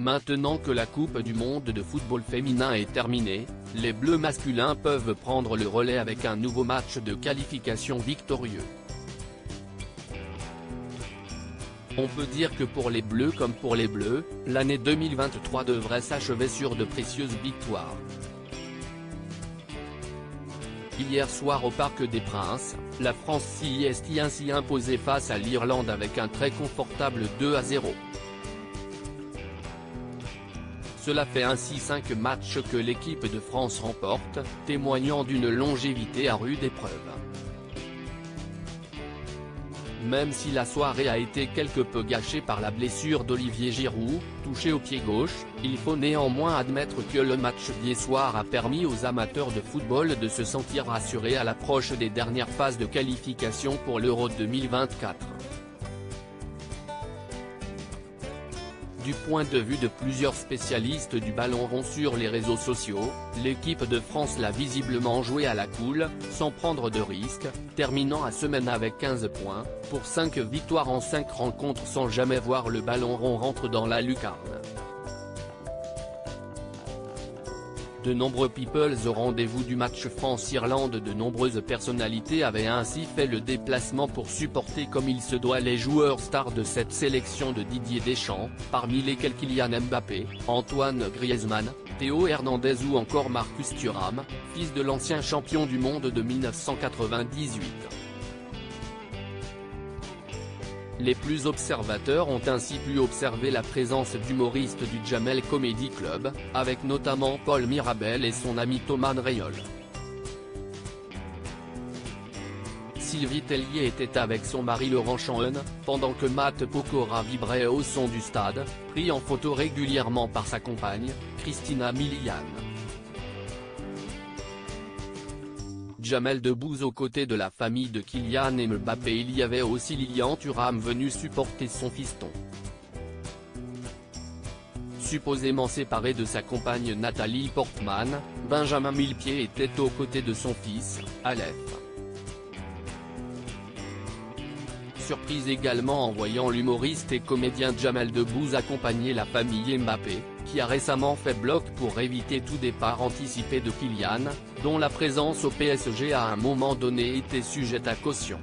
Maintenant que la Coupe du monde de football féminin est terminée, les Bleus masculins peuvent prendre le relais avec un nouveau match de qualification victorieux. On peut dire que pour les Bleus comme pour les Bleus, l'année 2023 devrait s'achever sur de précieuses victoires. Hier soir au Parc des Princes, la France s'y est ainsi imposée face à l'Irlande avec un très confortable 2-0. Cela fait ainsi 5 matchs que l'équipe de France remporte, témoignant d'une longévité à rude épreuve. Même si la soirée a été quelque peu gâchée par la blessure d'Olivier Giroud, touché au pied gauche, il faut néanmoins admettre que le match d'hier soir a permis aux amateurs de football de se sentir rassurés à l'approche des dernières phases de qualification pour l'Euro 2024. Du point de vue de plusieurs spécialistes du ballon rond sur les réseaux sociaux, l'équipe de France l'a visiblement joué à la cool, sans prendre de risques, terminant à semaine avec 15 points, pour 5 victoires en 5 rencontres sans jamais voir le ballon rond rentrer dans la lucarne. De nombreux peoples au rendez-vous du match France-Irlande, de nombreuses personnalités avaient ainsi fait le déplacement pour supporter comme il se doit les joueurs stars de cette sélection de Didier Deschamps, parmi lesquels Kylian Mbappé, Antoine Griezmann, Théo Hernandez ou encore Marcus Thuram, fils de l'ancien champion du monde de 1998. Les plus observateurs ont ainsi pu observer la présence d'humoristes du Jamel Comedy Club, avec notamment Paul Mirabel et son ami Thomas Rayol. Sylvie Tellier était avec son mari Laurent Chanhen, pendant que Matt Pokora vibrait au son du stade, pris en photo régulièrement par sa compagne, Christina Milian. Jamel Debbouze aux côtés de la famille de Kylian Mbappé. Il y avait aussi Lilian Thuram venu supporter son fiston. Supposément séparé de sa compagne Nathalie Portman, Benjamin Millepied était aux côtés de son fils, Aleph. Surprise également en voyant l'humoriste et comédien Jamel Debbouze accompagner la famille Mbappé, qui a récemment fait bloc pour éviter tout départ anticipé de Kylian, dont la présence au PSG à un moment donné était sujette à caution.